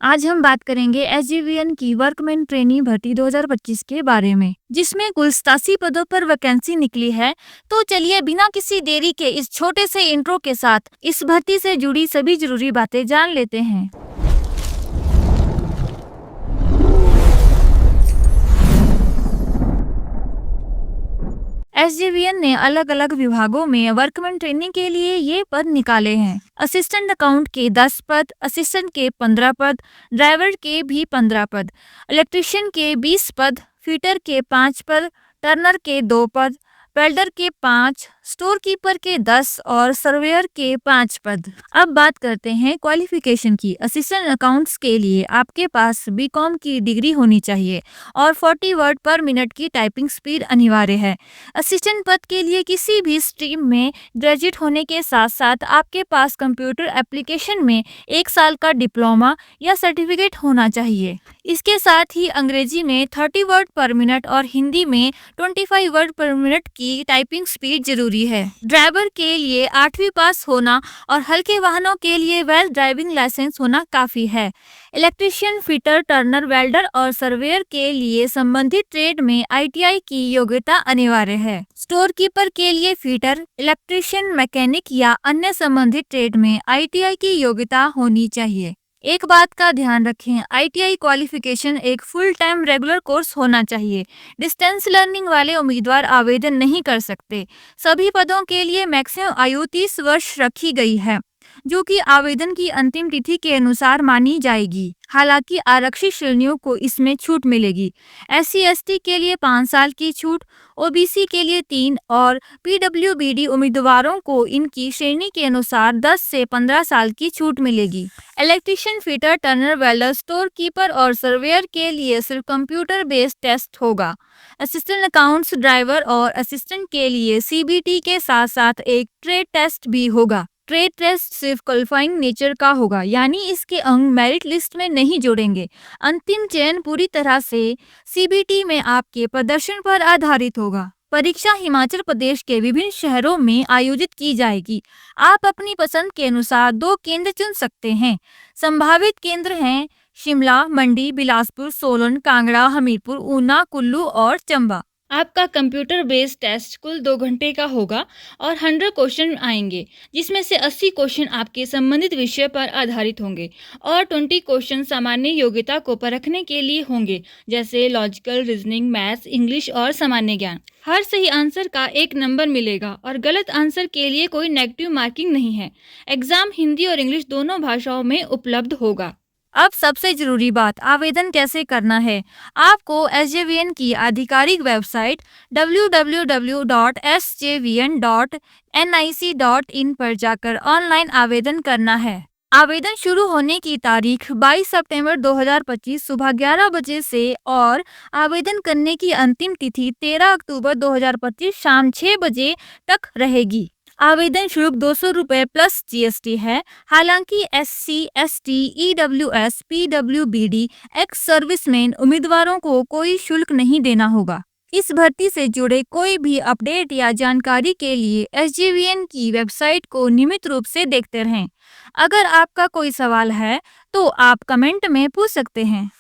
आज हम बात करेंगे एसजीवीएन की वर्कमैन ट्रेनी भर्ती 2025 के बारे में, जिसमें कुल 87 पदों पर वैकेंसी निकली है। तो चलिए बिना किसी देरी के इस छोटे से इंट्रो के साथ इस भर्ती से जुड़ी सभी जरूरी बातें जान लेते हैं। एसजीवीएन ने अलग अलग विभागों में वर्कमैन ट्रेनिंग के लिए ये पद निकाले हैं। असिस्टेंट अकाउंट के 10 पद, असिस्टेंट के 15 पद, ड्राइवर के भी 15 पद, इलेक्ट्रीशियन के 20 पद, फिटर के 5 पद, टर्नर के 2 पद, वेल्डर के 5, स्टोर कीपर के 10 और सर्वेयर के 5 पद। अब बात करते हैं क्वालिफिकेशन की। असिस्टेंट अकाउंट्स के लिए आपके पास बीकॉम की डिग्री होनी चाहिए और 40 वर्ड पर मिनट की टाइपिंग स्पीड अनिवार्य है। असिस्टेंट पद के लिए किसी भी स्ट्रीम में ग्रेजुएट होने के साथ साथ आपके पास कंप्यूटर एप्लीकेशन में 1 साल का डिप्लोमा या सर्टिफिकेट होना चाहिए। इसके साथ ही अंग्रेजी में 30 वर्ड पर मिनट और हिंदी में 25 वर्ड पर मिनट की टाइपिंग स्पीड जरूरी है। ड्राइवर के लिए 8वीं पास होना और हल्के वाहनों के लिए वैध ड्राइविंग लाइसेंस होना काफी है। इलेक्ट्रीशियन, फिटर, टर्नर, वेल्डर और सर्वेयर के लिए संबंधित ट्रेड में आईटीआई की योग्यता अनिवार्य है। स्टोर कीपर के लिए फिटर, इलेक्ट्रीशियन, मैकेनिक या अन्य संबंधित ट्रेड में आईटीआई की योग्यता होनी चाहिए। एक बात का ध्यान रखें, आईटीआई क्वालिफिकेशन एक फुल टाइम रेगुलर कोर्स होना चाहिए। डिस्टेंस लर्निंग वाले उम्मीदवार आवेदन नहीं कर सकते। सभी पदों के लिए मैक्सिमम आयु 30 वर्ष रखी गई है, जो कि आवेदन की अंतिम तिथि के अनुसार मानी जाएगी। हालांकि आरक्षित श्रेणियों को इसमें छूट मिलेगी। SC/ST के लिए 5 साल की छूट, ओबीसी के लिए 3 और पीडब्ल्यूबीडी उम्मीदवारों को इनकी श्रेणी के अनुसार 10 से 15 साल की छूट मिलेगी। Electrician, fitter, Turner, welder, store keeper और सर्वेयर के लिए सिर्फ कंप्यूटर बेस्ड टेस्ट होगा। असिस्टेंट अकाउंट्स, ड्राइवर और असिस्टेंट के लिए सीबीटी के साथ साथ एक ट्रेड टेस्ट भी होगा। ट्रेड टेस्ट सिर्फ क्वालिफाइंग नेचर का होगा, यानी इसके अंक मेरिट लिस्ट में नहीं जोड़ेंगे। अंतिम चयन पूरी तरह से सीबीटी में आपके प्रदर्शन पर आधारित होगा। परीक्षा हिमाचल प्रदेश के विभिन्न शहरों में आयोजित की जाएगी। आप अपनी पसंद के अनुसार 2 केंद्र चुन सकते हैं। संभावित केंद्र हैं शिमला, मंडी, बिलासपुर, सोलन, कांगड़ा, हमीरपुर, ऊना, कुल्लू और चंबा। आपका कंप्यूटर बेस्ड टेस्ट कुल 2 घंटे का होगा और 100 क्वेश्चन आएंगे, जिसमें से 80 क्वेश्चन आपके संबंधित विषय पर आधारित होंगे और 20 क्वेश्चन सामान्य योग्यता को परखने के लिए होंगे, जैसे लॉजिकल, रीजनिंग, मैथ्स, इंग्लिश और सामान्य ज्ञान। हर सही आंसर का 1 नंबर मिलेगा और गलत आंसर के लिए कोई नेगेटिव मार्किंग नहीं है। एग्जाम हिंदी और इंग्लिश दोनों भाषाओं में उपलब्ध होगा। अब सबसे जरूरी बात, आवेदन कैसे करना है। आपको एसजेवीएन की आधिकारिक वेबसाइट www.sjvn.nic.in पर जाकर ऑनलाइन आवेदन करना है। आवेदन शुरू होने की तारीख 22 सितंबर 2025 सुबह 11 बजे से और आवेदन करने की अंतिम तिथि 13 अक्टूबर 2025 शाम 6 बजे तक रहेगी। आवेदन शुल्क 200 रुपये प्लस जीएसटी है। हालांकि SC, ST, EWS, PWBD, ex serviceman उम्मीदवारों को कोई शुल्क नहीं देना होगा। इस भर्ती से जुड़े कोई भी अपडेट या जानकारी के लिए एसजीवीएन की वेबसाइट को नियमित रूप से देखते रहें। अगर आपका कोई सवाल है तो आप कमेंट में पूछ सकते हैं।